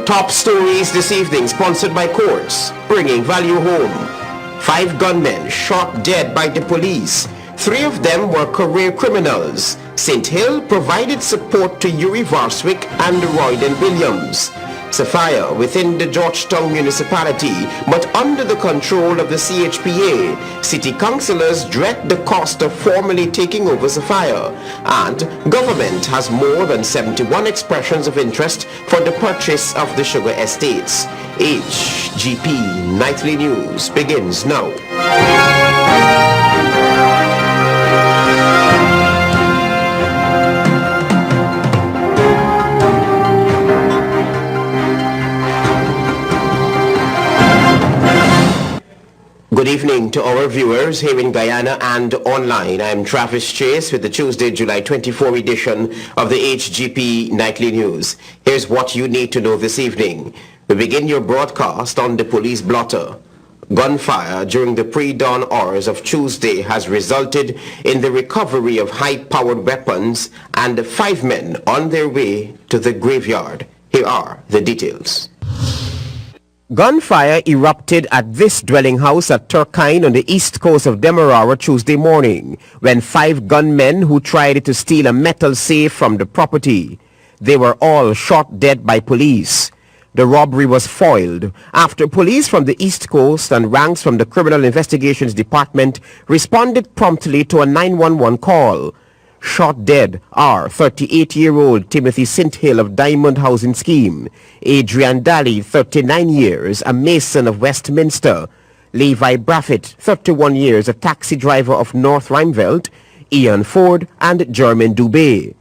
Top stories this evening, sponsored by Courts, bringing value home. 5 gunmen shot dead by the police. 3 of them were career criminals. St. Hill provided support to Yuri Varswick and Royden Williams. Sapphire within the Georgetown municipality, but under the control of the CHPA. City councillors dread the cost of formally taking over Sapphire. And government has more than 71 expressions of interest for the purchase of the sugar estates. HGP Nightly News begins now. Good evening to our viewers here in Guyana and online. I'm Travis Chase with the Tuesday, July 24 edition of the HGP Nightly News. Here's what you need to know this evening. We begin your broadcast on the police blotter. Gunfire during the pre-dawn hours of Tuesday has resulted in the recovery of high-powered weapons and 5 men on their way to the graveyard. Here are the details. Gunfire erupted at this dwelling house at Turkine on the east coast of Demerara Tuesday morning when 5 gunmen who tried to steal a metal safe from the property. They were all shot dead by police. The robbery was foiled after police from the east coast and ranks from the Criminal Investigations Department responded promptly to a 911 call. Shot dead are 38-year-old Timothy St. Hill of Diamond Housing Scheme, Adrian Daly, 39 years, a mason of Westminster, Levi Braffett, 31 years, a taxi driver of North Rheinveld, Ian Ford, and German Dubé.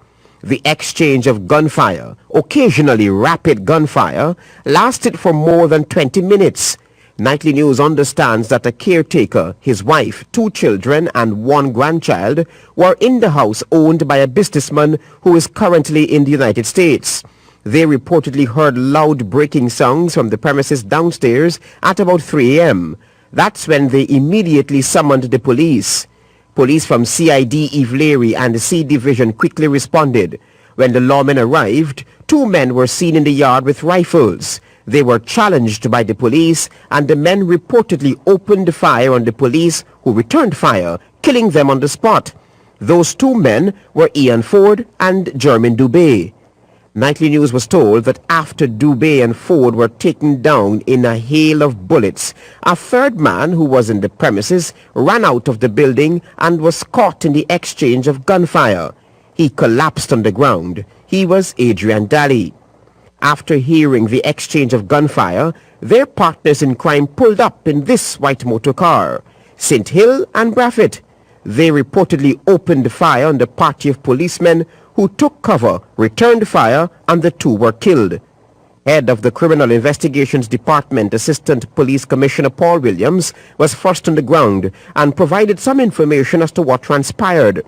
The exchange of gunfire, occasionally rapid gunfire, lasted for more than 20 minutes. Nightly News understands that a caretaker, his wife, 2 children and 1 grandchild were in the house owned by a businessman who is currently in the United States. They reportedly heard loud breaking sounds from the premises downstairs at about 3 a.m. That's when they immediately summoned the police. Police from CID Eve Leary and the C Division quickly responded. When the lawmen arrived, 2 men were seen in the yard with rifles. They were challenged by the police, and the men reportedly opened fire on the police, who returned fire, killing them on the spot. Those 2 men were Ian Ford and German Dubé. Nightly News was told that after Dubé and Ford were taken down in a hail of bullets, a 3rd man who was in the premises ran out of the building and was caught in the exchange of gunfire. He collapsed on the ground. He was Adrian Daly. After hearing the exchange of gunfire, their partners in crime pulled up in this white motor car, St. Hill and Braffett. They reportedly opened fire on the party of policemen who took cover, returned fire, and the 2 were killed. Head of the Criminal Investigations Department, Assistant Police Commissioner Paul Williams, was first on the ground and provided some information as to what transpired.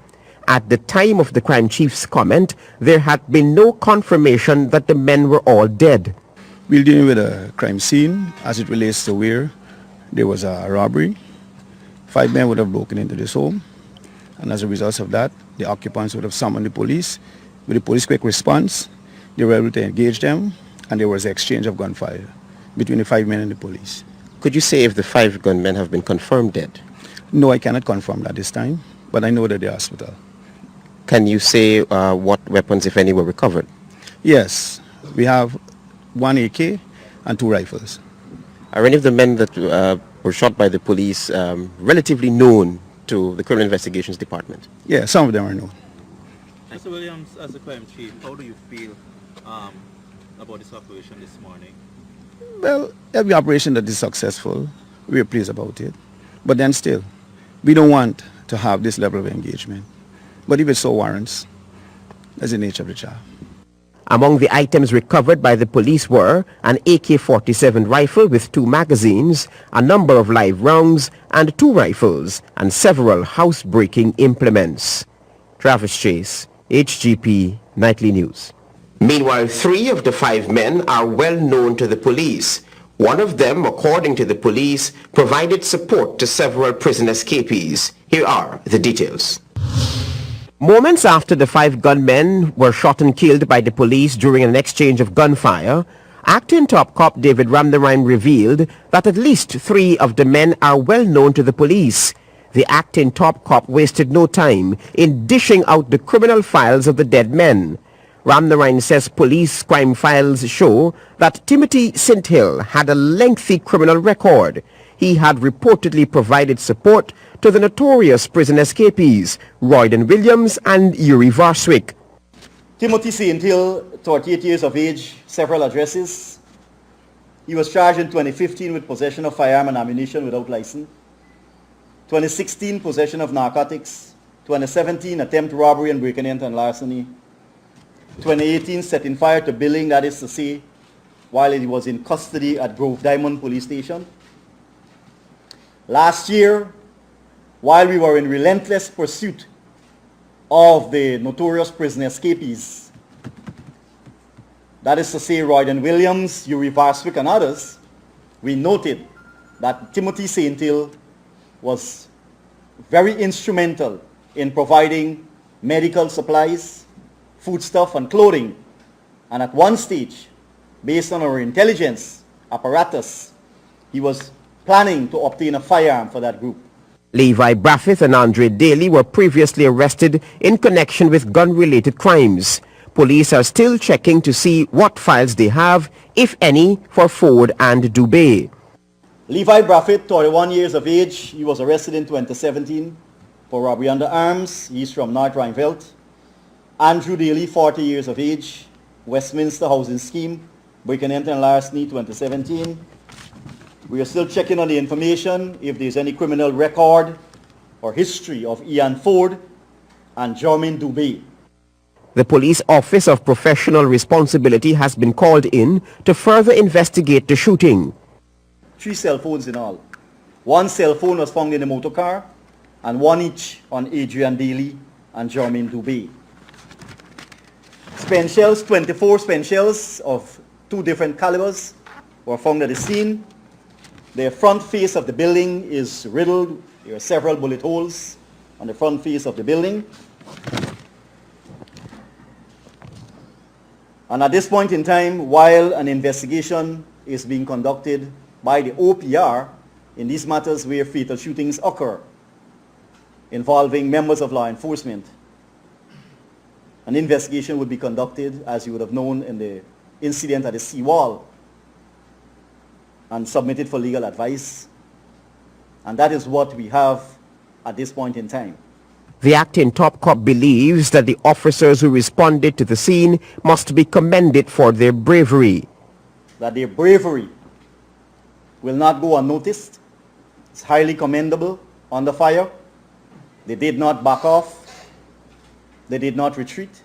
At the time of the crime chief's comment, there had been no confirmation that the men were all dead. We're dealing with a crime scene as it relates to where there was a robbery. 5 men would have broken into this home, and as a result of that, the occupants would have summoned the police. With the police quick response, they were able to engage them, and there was an exchange of gunfire between the 5 men and the police. Could you say if the 5 gunmen have been confirmed dead? No, I cannot confirm that this time, but I know that they're hospital. Can you say what weapons, if any, were recovered? Yes, we have 1 AK and 2 rifles. Are any of the men that were shot by the police relatively known to the Criminal Investigations Department? Yeah, some of them are known. Mr. Williams, as the crime chief, how do you feel about this operation this morning? Well, every operation that is successful, we're pleased about it. But then still, we don't want to have this level of engagement. But if it so warrants, that's the nature of the job. Among the items recovered by the police were an AK-47 rifle with 2 magazines, a number of live rounds, and 2 rifles, and several house-breaking implements. Travis Chase, HGP Nightly News. Meanwhile, 3 of the 5 men are well known to the police. One of them, according to the police, provided support to several prison escapees. Here are the details. Moments after the 5 gunmen were shot and killed by the police during an exchange of gunfire, Acting top cop David Ramnarine revealed that at least 3 of the men are well known to the police. The acting top cop wasted no time in dishing out the criminal files of the dead men. Ramnarine says police crime files show that Timothy Sinthill had a lengthy criminal record. He had reportedly provided support to the notorious prison escapees, Royden Williams and Yuri Varswick. Timothy Sinthill, 38 years of age, several addresses. He was charged in 2015 with possession of firearm and ammunition without license. 2016, possession of narcotics. 2017, attempt robbery and breaking and entering larceny. 2018, setting fire to building, that is to say, while he was in custody at Grove Diamond Police Station. Last year, while we were in relentless pursuit of the notorious prison escapees, that is to say, Royden Williams, Yuri Varswick, and others, we noted that Timothy Sinthill was very instrumental in providing medical supplies, foodstuff, and clothing. And at one stage, based on our intelligence apparatus, he was planning to obtain a firearm for that group. Levi Braffith and Andre Daly were previously arrested in connection with gun-related crimes. Police are still checking to see what files they have, if any, for Ford and Dubé. Levi Braffith, 31 years of age, he was arrested in 2017 for robbery under arms. He's from North Rhineveld. Andrew Daly, 40 years of age, Westminster Housing Scheme, breaking and entering larceny, 2017. We are still checking on the information if there's any criminal record or history of Ian Ford and Jermaine Dubé. The Police Office of Professional Responsibility has been called in to further investigate the shooting. 3 cell phones in all. 1 cell phone was found in the motor car and 1 each on Adrian Daly and Jermaine Dubé. Spent shells, 24 spent shells of 2 different calibers were found at the scene. The front face of the building is riddled. There are several bullet holes on the front face of the building. And at this point in time, while an investigation is being conducted by the OPR in these matters where fatal shootings occur involving members of law enforcement, an investigation would be conducted, as you would have known, in the incident at the seawall and submitted for legal advice. And that is what we have at this point in time. The acting top cop believes that the officers who responded to the scene must be commended for their bravery. That their bravery will not go unnoticed. It's highly commendable under fire. They did not back off. They did not retreat.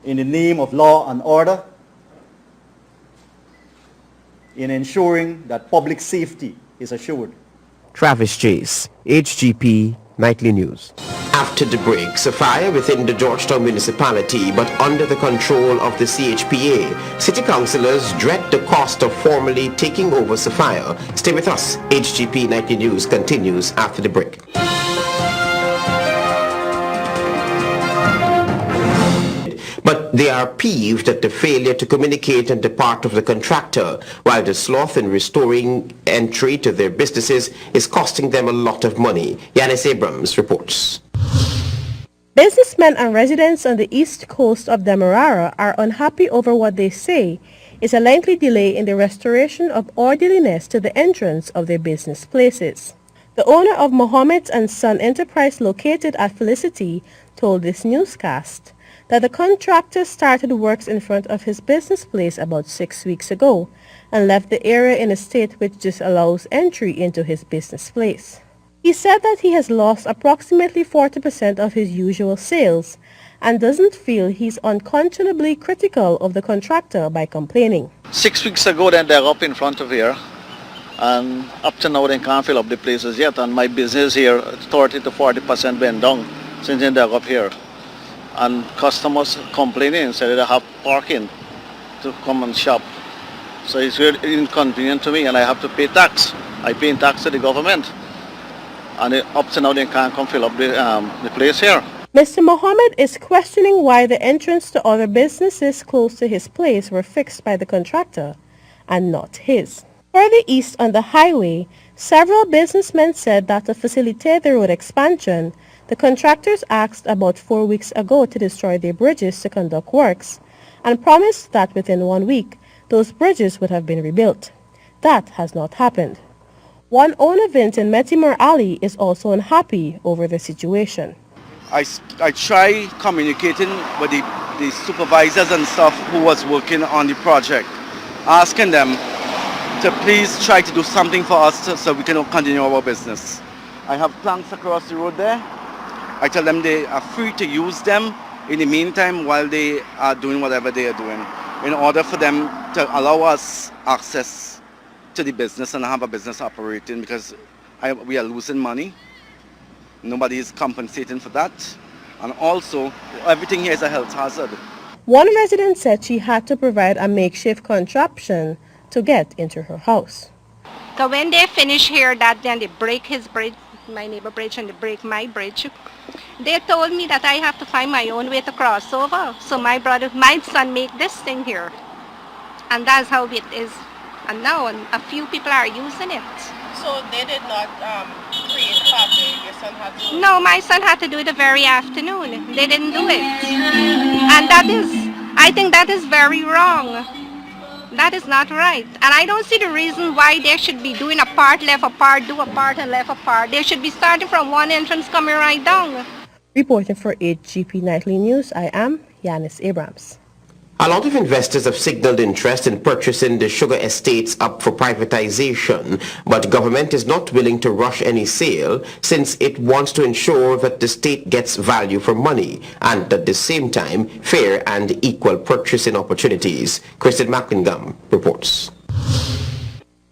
In the name of law and order, in ensuring that public safety is assured. Travis Chase, HGP Nightly News. After the breaks, a fire within the Georgetown municipality but under the control of the CHPA. City councillors dread the cost of formally taking over Sophia. Stay with us. HGP Nightly News continues after the break. But they are peeved at the failure to communicate on the part of the contractor, while the sloth in restoring entry to their businesses is costing them a lot of money. GUYANESE Abrams reports. Businessmen and residents on the east coast of Demerara are unhappy over what they say is a lengthy delay in the restoration of orderliness to the entrance of their business places. The owner of Mohammed and Son Enterprise located at Felicity told this newscast that the contractor started works in front of his business place about 6 weeks ago and left the area in a state which disallows entry into his business place. He said that he has lost approximately 40% of his usual sales and doesn't feel he's unconscionably critical of the contractor by complaining. 6 weeks ago then they're up in front of here, and up to now they can't fill up the places yet, and my business here 30 to 40% went down since then they're up here. And customers complaining, say they have parking to come and shop. So it's very inconvenient to me, and I have to pay tax. I pay tax to the government. And up to now they can't come fill up the place here. Mr. Mohammed is questioning why the entrance to other businesses close to his place were fixed by the contractor and not his. Further east on the highway, several businessmen said that to facilitate the road expansion, the contractors asked about 4 weeks ago to destroy their bridges to conduct works and promised that within 1 week those bridges would have been rebuilt. That has not happened. One owner Vince in Metimer Alley is also unhappy over the situation. I try communicating with the supervisors and stuff who was working on the project, asking them to please try to do something for us so we can continue our business. I have planks across the road there. I tell them they are free to use them in the meantime while they are doing whatever they are doing, in order for them to allow us access to the business and have a business operating, because we are losing money. Nobody is compensating for that. And also, everything here is a health hazard. One resident said she had to provide a makeshift contraption to get into her house. So when they finish here, that then they break his bridge, my neighbor bridge, and they break my bridge. They told me that I have to find my own way to cross over. So my son make this thing here. And that's how it is. And now a few people are using it. So they did not create the pathway, your son had to? No, my son had to do it the very afternoon. They didn't do it. And I think that is very wrong. That is not right. And I don't see the reason why they should be doing a part, left a part, do a part and left a part. They should be starting from one entrance coming right down. Reporting for HGP Nightly News, I am GUYANESE Abrams. A lot of investors have signaled interest in purchasing the sugar estates up for privatization, but government is not willing to rush any sale since it wants to ensure that the state gets value for money and at the same time fair and equal purchasing opportunities. Kristen Macklingam reports.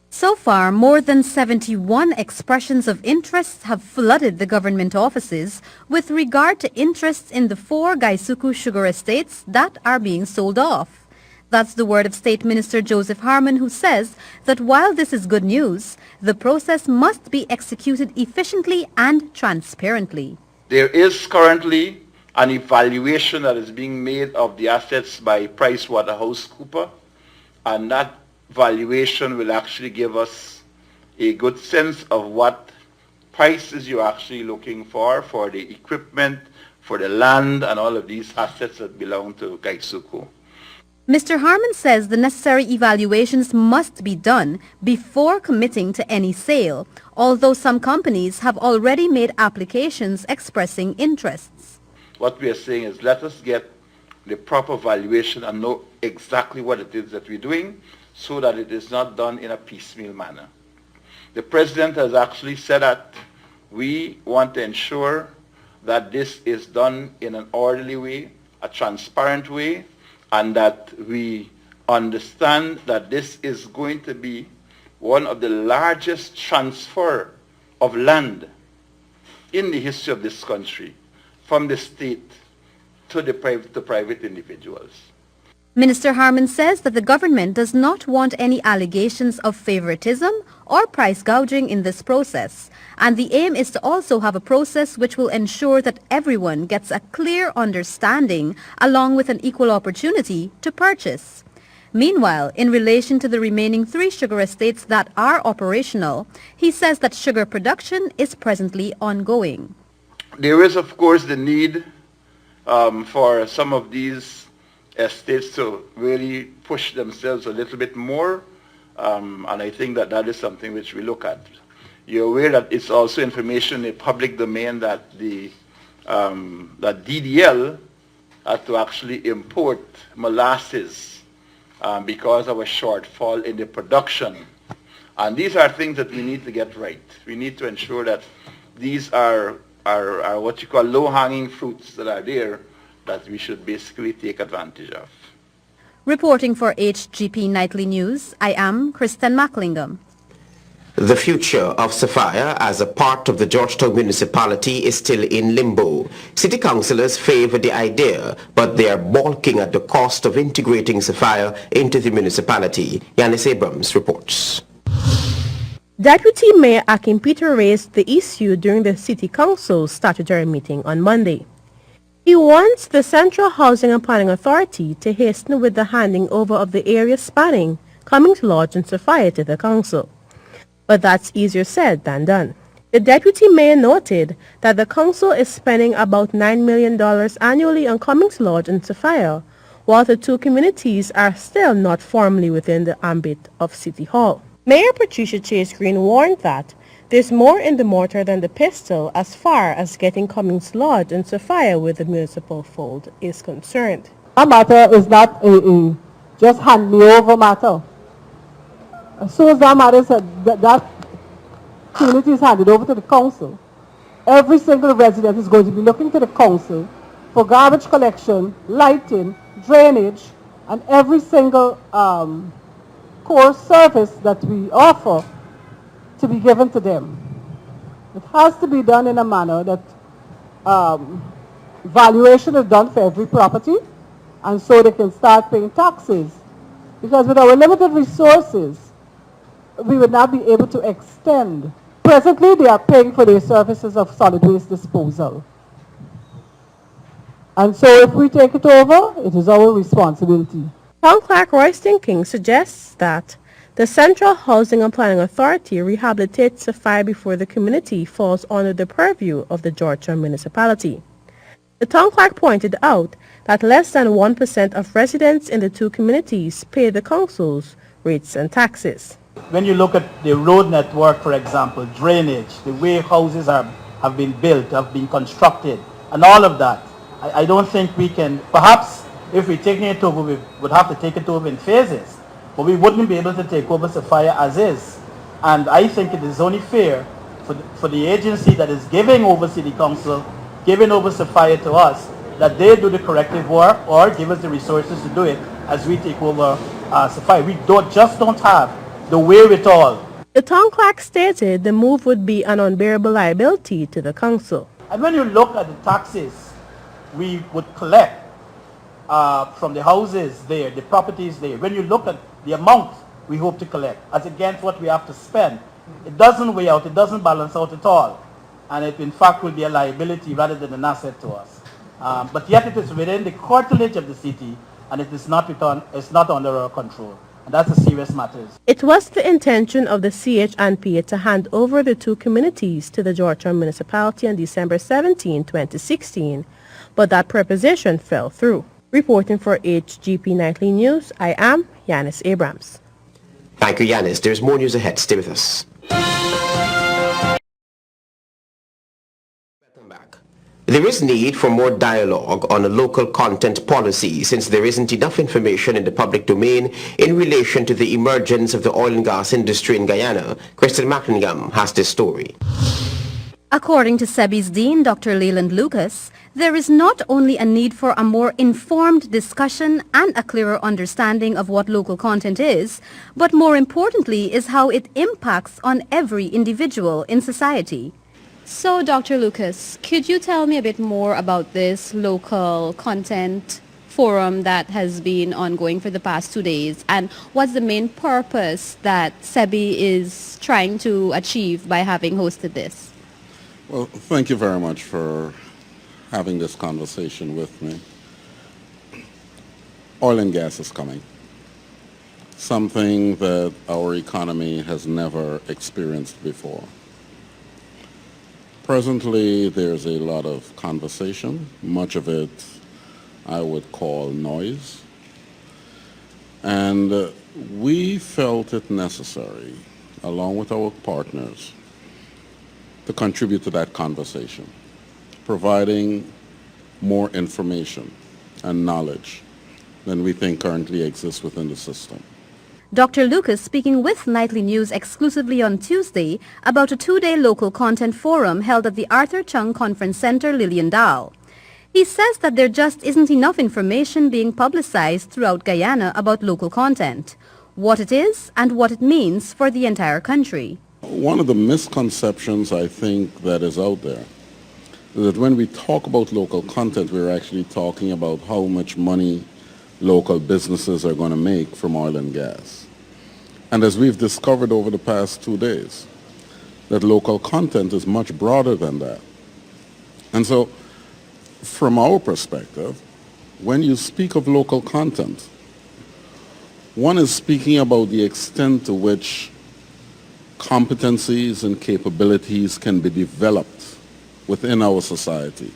So far, more than 71 expressions of interest have flooded the government offices with regard to interests in the 4 Gaisuku sugar estates that are being sold off. That's the word of State Minister Joseph Harmon, who says that while this is good news, the process must be executed efficiently and transparently. There is currently an evaluation that is being made of the assets by PricewaterhouseCoopers, and that valuation will actually give us a good sense of what prices you're actually looking for the equipment, for the land, and all of these assets that belong to Gaisuku. Mr. Harmon says the necessary evaluations must be done before committing to any sale, although some companies have already made applications expressing interests. What we are saying is let us get the proper valuation and know exactly what it is that we're doing, so that it is not done in a piecemeal manner. The President has actually said that we want to ensure that this is done in an orderly way, a transparent way, and that we understand that this is going to be one of the largest transfer of land in the history of this country from the state to private individuals. Minister Harmon says that the government does not want any allegations of favoritism or price gouging in this process, and the aim is to also have a process which will ensure that everyone gets a clear understanding along with an equal opportunity to purchase. Meanwhile, in relation to the remaining 3 sugar estates that are operational, he says that sugar production is presently ongoing. There is, of course, the need for some of these estates to really push themselves a little bit more, and I think that that is something which we look at. You're aware that it's also information in the public domain that that DDL had to actually import molasses because of a shortfall in the production. And these are things that we need to get right. We need to ensure that these are what you call low-hanging fruits that are there that we should basically take advantage of. Reporting for HGP Nightly News, I am Kristen Macklingam. The future of Sapphire as a part of the Georgetown municipality is still in limbo. City councillors favor the idea, but they are balking at the cost of integrating Sapphire into the municipality. GUYANESE Abrams reports. Deputy Mayor Akin Peter raised the issue during the City Council's statutory meeting on Monday. He wants the Central Housing and Planning Authority to hasten with the handing over of the area spanning Cummings Lodge and Sophia to the council. But that's easier said than done. The deputy mayor noted that the council is spending about $9 million annually on Cummings Lodge and Sophia, while the two communities are still not formally within the ambit of City Hall. Mayor Patricia Chase Green warned that there's more in the mortar than the pistol as far as getting Cummings Lodge and Sophia with the municipal fold is concerned. Our matter is not a just hand me over matter. As soon as that matter said that community is handed over to the council, every single resident is going to be looking to the council for garbage collection, lighting, drainage, and every single core service that we offer to be given to them. It has to be done in a manner that valuation is done for every property, and so they can start paying taxes. Because with our limited resources, we would not be able to extend. Presently, they are paying for their services of solid waste disposal. And so if we take it over, it is our responsibility. Town Clerk Royston King suggests that the Central Housing and Planning Authority rehabilitates Sophia before the community falls under the purview of the Georgetown municipality. The town clerk pointed out that less than 1% of residents in the two communities pay the council's rates and taxes. When you look at the road network, for example, drainage, the way houses have been built, have been constructed, and all of that, I don't think we can, perhaps if we're taking it over, we would have to take it over in phases, but we wouldn't be able to take over Sophia as is. And I think it is only fair for the agency that is giving over City Council, giving over Sophia to us, that they do the corrective work or give us the resources to do it as we take over Sophia. We just don't have the wherewithal. The town clerk stated the move would be an unbearable liability to the council. And when you look at the taxes we would collect from the houses there, the properties there, when you look at the amount we hope to collect as against what we have to spend, it doesn't weigh out, it doesn't balance out at all. And it in fact will be a liability rather than an asset to us. But yet it is within the curtilage of the city, and it is not under our control. And that's a serious matter. It was the intention of the CHNPA to hand over the two communities to the Georgetown municipality on December 17, 2016, but that proposition fell through. Reporting for HGP Nightly News, I am Yanis Abrams. Thank you, Yanis. There's more news ahead. Stay with us. Welcome back. There is need for more dialogue on a local content policy since there isn't enough information in the public domain in relation to the emergence of the oil and gas industry in Guyana. Kristen Mackingham has this story. According to SEBI's Dean, Dr. Leland Lucas, there is not only a need for a more informed discussion and a clearer understanding of what local content is, but more importantly is how it impacts on every individual in society. So, Dr. Lucas, could you tell me a bit more about this local content forum that has been ongoing for the past 2 days, and what's the main purpose that SEBI is trying to achieve by having hosted this? Well, thank you very much for having this conversation with me. Oil and gas is coming, something that our economy has never experienced before. Presently, there's a lot of conversation, much of it I would call noise, and we felt it necessary, along with our partners, to contribute to that conversation, providing more information and knowledge than we think currently exists within the system. Dr. Lucas speaking with Nightly News exclusively on Tuesday about a 2-day local content forum held at the Arthur Chung Conference Center, Liliendaal. He says that there just isn't enough information being publicized throughout Guyana about local content, what it is and what it means for the entire country. One of the misconceptions I think that is out there is that when we talk about local content, we're actually talking about how much money local businesses are going to make from oil and gas. And as we've discovered over the past 2 days, that local content is much broader than that. And so from our perspective, when you speak of local content, one is speaking about the extent to which competencies and capabilities can be developed within our society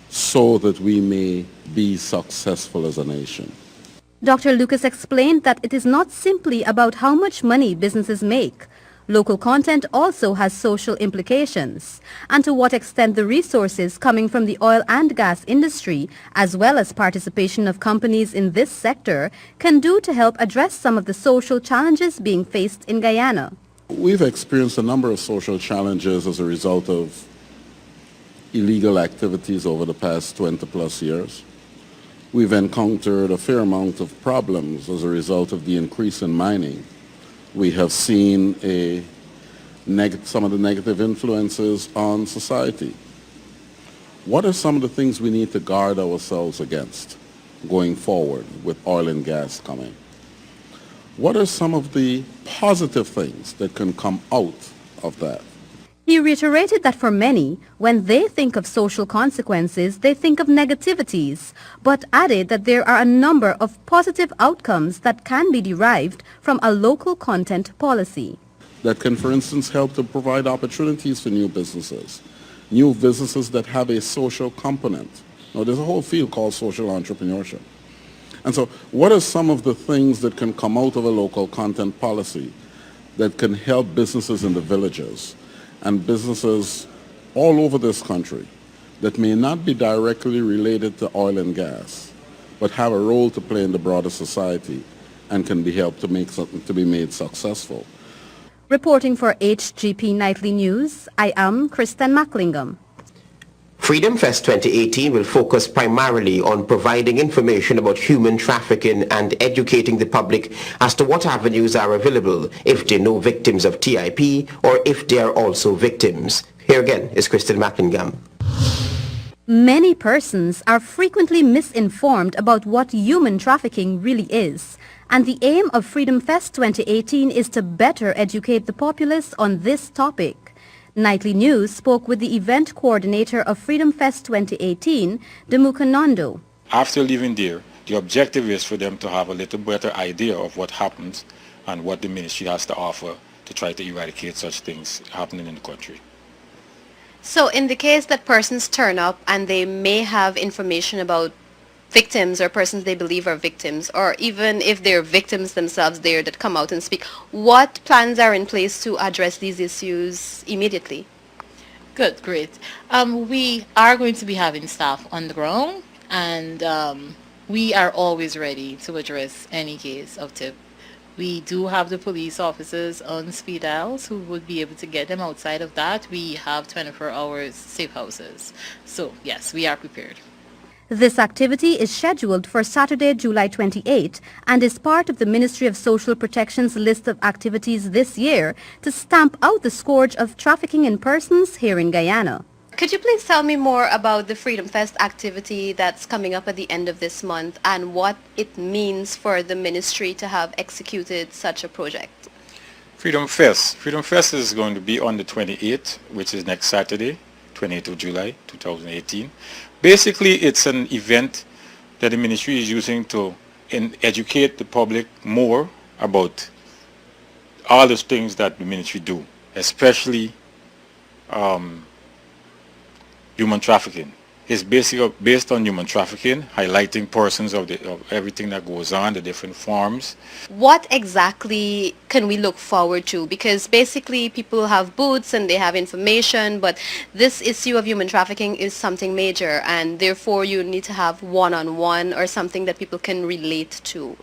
so that we may be successful as a nation. Dr. Lucas explained that it is not simply about how much money businesses make. Local content also has social implications, and to what extent the resources coming from the oil and gas industry, as well as participation of companies in this sector, can do to help address some of the social challenges being faced in Guyana. We've experienced a number of social challenges as a result of illegal activities over the past 20 plus years. We've encountered a fair amount of problems as a result of the increase in mining. We have seen some of the negative influences on society. What are some of the things we need to guard ourselves against going forward with oil and gas coming? What are some of the positive things that can come out of that? He reiterated that for many, when they think of social consequences, they think of negativities, but added that there are a number of positive outcomes that can be derived from a local content policy. That can, for instance, help to provide opportunities for new businesses that have a social component. Now, there's a whole field called social entrepreneurship. And so what are some of the things that can come out of a local content policy that can help businesses in the villages and businesses all over this country that may not be directly related to oil and gas, but have a role to play in the broader society and can be helped to make something to be made successful? Reporting for HGP Nightly News, I am Kristen Macklingam. Freedom Fest 2018 will focus primarily on providing information about human trafficking and educating the public as to what avenues are available if they know victims of TIP or if they are also victims. Here again is Kristen Macklingam. Many persons are frequently misinformed about what human trafficking really is, and the aim of Freedom Fest 2018 is to better educate the populace on this topic. Nightly News spoke with the event coordinator of Freedom Fest 2018, Demuka Nondo. After leaving there, the objective is for them to have a little better idea of what happens and what the ministry has to offer to try to eradicate such things happening in the country. So in the case that persons turn up and they may have information about victims or persons they believe are victims, or even if they're victims themselves there that come out and speak, what plans are in place to address these issues immediately? Good, great. We are going to be having staff on the ground, and we are always ready to address any case of TIP. We do have the police officers on speed dials who would be able to get them. Outside of that, we have 24 hours safe houses. So yes, we are prepared. This activity is scheduled for Saturday, July 28, and is part of the Ministry of Social Protection's list of activities this year to stamp out the scourge of trafficking in persons here in Guyana. Could you please tell me more about the Freedom Fest activity that's coming up at the end of this month and what it means for the ministry to have executed such a project? Freedom Fest is going to be on the 28th, which is next Saturday, 28th of July 2018. Basically, it's an event that the ministry is using to educate the public more about all those things that the ministry do, especially human trafficking. It's basically based on human trafficking, highlighting persons of everything that goes on, the different forms. What exactly can we look forward to? Because basically people have booths and they have information, but this issue of human trafficking is something major, and therefore you need to have one-on-one or something that people can relate to.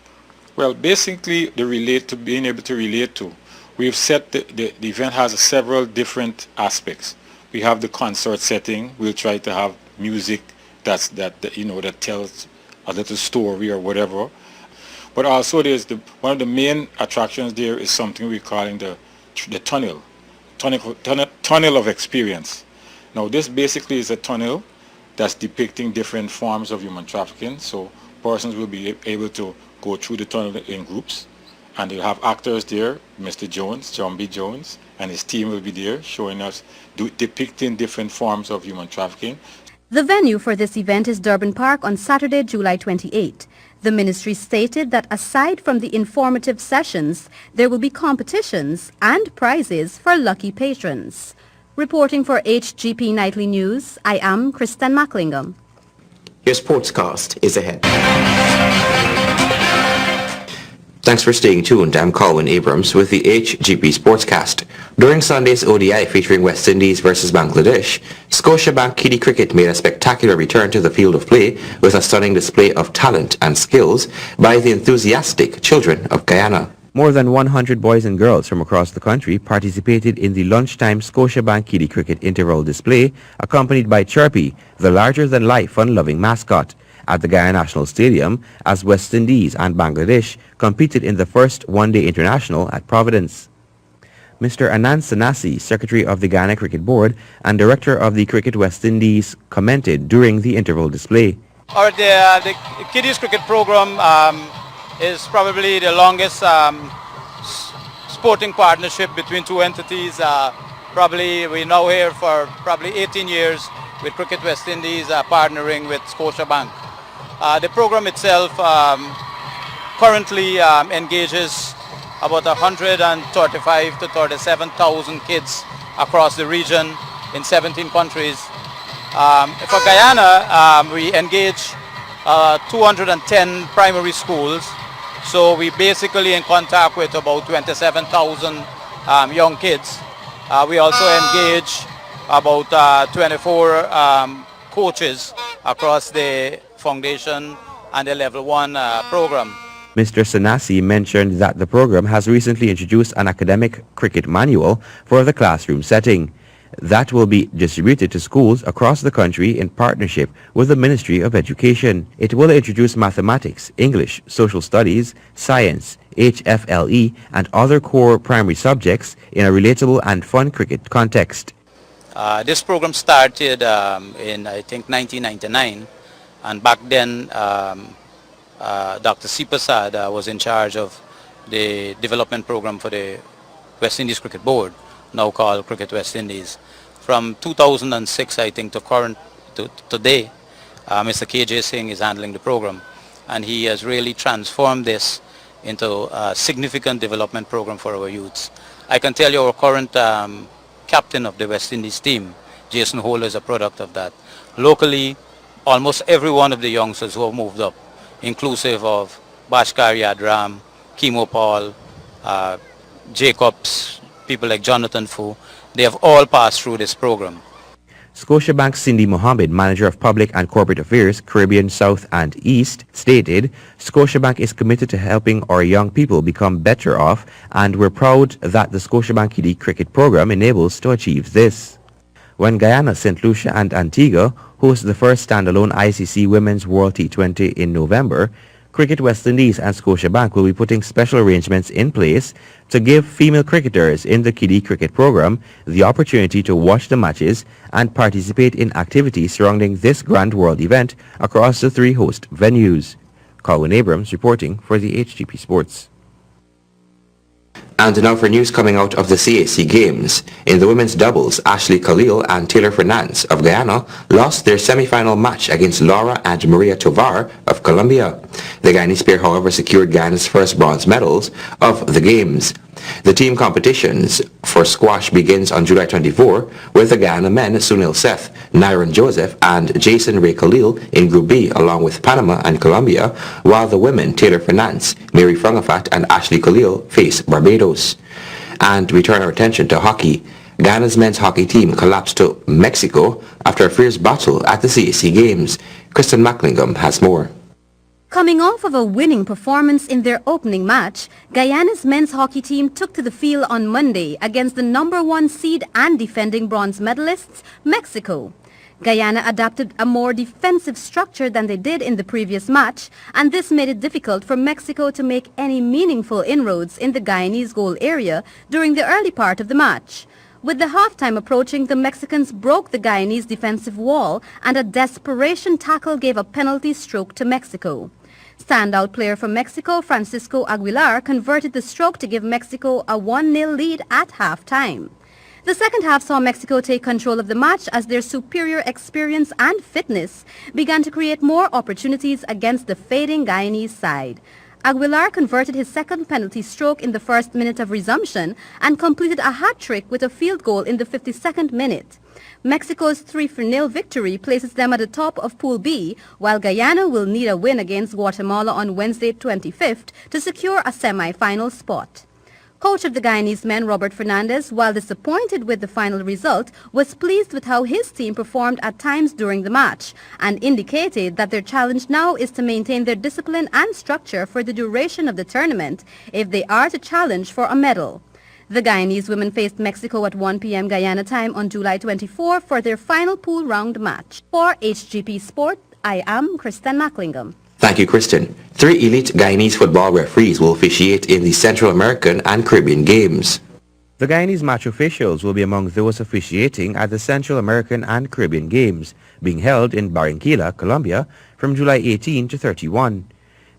Well, basically being able to relate to. We've set the event has several different aspects. We have the concert setting. We'll try to have music that tells a little story or whatever. But also there's one of the main attractions there is something we're calling the tunnel of experience. Now this basically is a tunnel that's depicting different forms of human trafficking. So persons will be able to go through the tunnel in groups, and they'll have actors there, Mr. Jones, John B. Jones, and his team will be there showing us, depicting different forms of human trafficking. The venue for this event is Durban Park on Saturday, July 28. The ministry stated that aside from the informative sessions, there will be competitions and prizes for lucky patrons. Reporting for HGP Nightly News, I am Kristen Macklingham. Your sportscast is ahead. Thanks for staying tuned. I'm Colin Abrams with the HGP Sportscast. During Sunday's ODI featuring West Indies versus Bangladesh, Scotiabank Kiddie Cricket made a spectacular return to the field of play with a stunning display of talent and skills by the enthusiastic children of Guyana. More than 100 boys and girls from across the country participated in the lunchtime Scotiabank Kiddie Cricket interval display, accompanied by Chirpy, the larger-than-life fun-loving mascot, at the Guyana National Stadium as West Indies and Bangladesh competed in the first one-day international at Providence. Mr. Anand Sanasi, Secretary of the Guyana Cricket Board and Director of the Cricket West Indies, commented during the interval display. The Kiddies Cricket Program is probably the longest sporting partnership between two entities. Probably we're now here for probably 18 years with Cricket West Indies partnering with Scotiabank. The program itself currently engages about 135 to 37,000 kids across the region in 17 countries. For Guyana, we engage 210 primary schools, so we basically in contact with about 27,000 young kids. We also engage about 24 coaches across the foundation and the level 1 program. Mr. Sanasi mentioned that the program has recently introduced an academic cricket manual for the classroom setting that will be distributed to schools across the country in partnership with the Ministry of Education. It will introduce mathematics, English, social studies, science, HFLE, and other core primary subjects in a relatable and fun cricket context. This program started in, I think, 1999, and back then Dr. C. Prasad was in charge of the development program for the West Indies Cricket Board, now called Cricket West Indies. From 2006, I think, to today, Mr. KJ Singh is handling the program, and he has really transformed this into a significant development program for our youths. I can tell you our current captain of the West Indies team, Jason Hole, is a product of that. Locally, almost every one of the youngsters who have moved up, inclusive of Bashkar Yadram, Kimo Paul, Jacobs, people like Jonathan Fu, they have all passed through this program. Scotiabank's Cindy Mohammed, Manager of Public and Corporate Affairs, Caribbean South and East, stated, Scotiabank is committed to helping our young people become better off, and we're proud that the Scotiabank Kiddie Cricket Program enables to achieve this. When Guyana, St. Lucia and Antigua host the first standalone ICC Women's World T20 in November, Cricket West Indies and Scotiabank will be putting special arrangements in place to give female cricketers in the Kiddie Cricket Program the opportunity to watch the matches and participate in activities surrounding this grand world event across the 3 host venues. Colin Abrams reporting for the HGP Sports. And now for news coming out of the CAC Games. In the women's doubles, Ashley Khalil and Taylor Fernandez of Guyana lost their semi-final match against Laura and Maria Tovar of Colombia. The Guyanese pair, however, secured Guyana's first bronze medals of the Games. The team competitions for squash begins on July 24 with the Guyana men Sunil Seth, Nyron Joseph and Jason Ray Khalil in Group B along with Panama and Colombia, while the women Taylor Fernandez, Mary Frangafat and Ashley Khalil face Barbados. And we turn our attention to hockey. Guyana's men's hockey team collapsed to Mexico after a fierce battle at the CAC Games. Kristen Macklingham has more. Coming off of a winning performance in their opening match, Guyana's men's hockey team took to the field on Monday against the #1 seed and defending bronze medalists, Mexico. Guyana adopted a more defensive structure than they did in the previous match, and this made it difficult for Mexico to make any meaningful inroads in the Guyanese goal area during the early part of the match. With the halftime approaching, the Mexicans broke the Guyanese defensive wall, and a desperation tackle gave a penalty stroke to Mexico. Standout player for Mexico, Francisco Aguilar, converted the stroke to give Mexico a 1-0 lead at halftime. The second half saw Mexico take control of the match as their superior experience and fitness began to create more opportunities against the fading Guyanese side. Aguilar converted his second penalty stroke in the first minute of resumption and completed a hat-trick with a field goal in the 52nd minute. Mexico's 3-0 victory places them at the top of Pool B, while Guyana will need a win against Guatemala on Wednesday 25th to secure a semi-final spot. Coach of the Guyanese men, Robert Fernandez, while disappointed with the final result, was pleased with how his team performed at times during the match and indicated that their challenge now is to maintain their discipline and structure for the duration of the tournament if they are to challenge for a medal. The Guyanese women faced Mexico at 1 p.m. Guyana time on July 24 for their final pool round match. For HGP Sport, I am Kristen Macklingham. Thank you, Kristen. 3 elite Guyanese football referees will officiate in the Central American and Caribbean Games. The Guyanese match officials will be among those officiating at the Central American and Caribbean Games, being held in Barranquilla, Colombia, from July 18 to 31.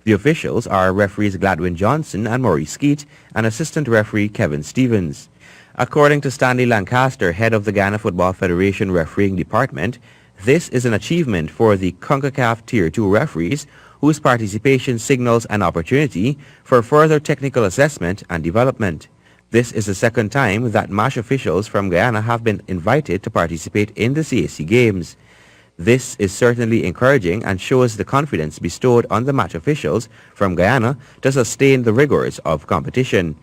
The officials are referees Gladwin Johnson and Maurice Skeet and assistant referee Kevin Stevens. According to Stanley Lancaster, head of the Ghana Football Federation refereeing department, this is an achievement for the CONCACAF Tier 2 referees whose participation signals an opportunity for further technical assessment and development. This is the second time that match officials from Guyana have been invited to participate in the CAC Games. This is certainly encouraging and shows the confidence bestowed on the match officials from Guyana to sustain the rigors of competition.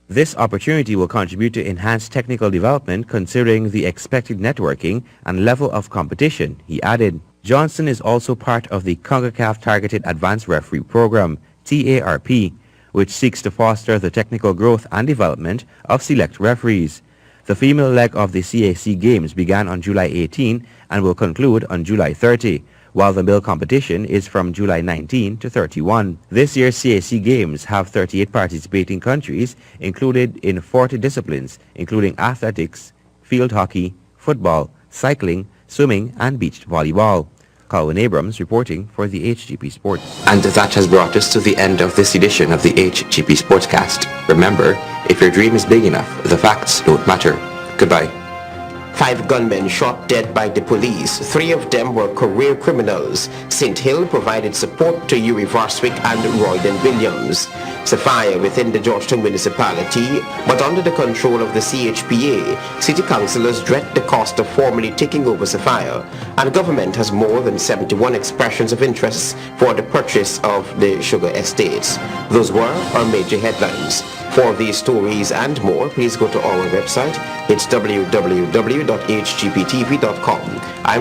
This opportunity will contribute to enhanced technical development considering the expected networking and level of competition, he added. Johnson is also part of the CONCACAF Targeted Advanced Referee Program, TARP, which seeks to foster the technical growth and development of select referees. The female leg of the CAC Games began on July 18 and will conclude on July 30, while the male competition is from July 19 to 31. This year's CAC Games have 38 participating countries included in 40 disciplines, including athletics, field hockey, football, cycling, swimming, and beach volleyball. Colin Abrams reporting for the HGP Sports. And that has brought us to the end of this edition of the HGP Sportscast. Remember, if your dream is big enough, the facts don't matter. Goodbye. 5 gunmen shot dead by the police. 3 of them were career criminals. St. Hill provided support to Yuri Varswick and Royden Williams. Sapphire within the Georgetown municipality, but under the control of the CHPA, city councillors dread the cost of formally taking over Sapphire, and government has more than 71 expressions of interest for the purchase of the sugar estates. Those were our major headlines. For these stories and more, please go to our website. It's www.hgptv.com.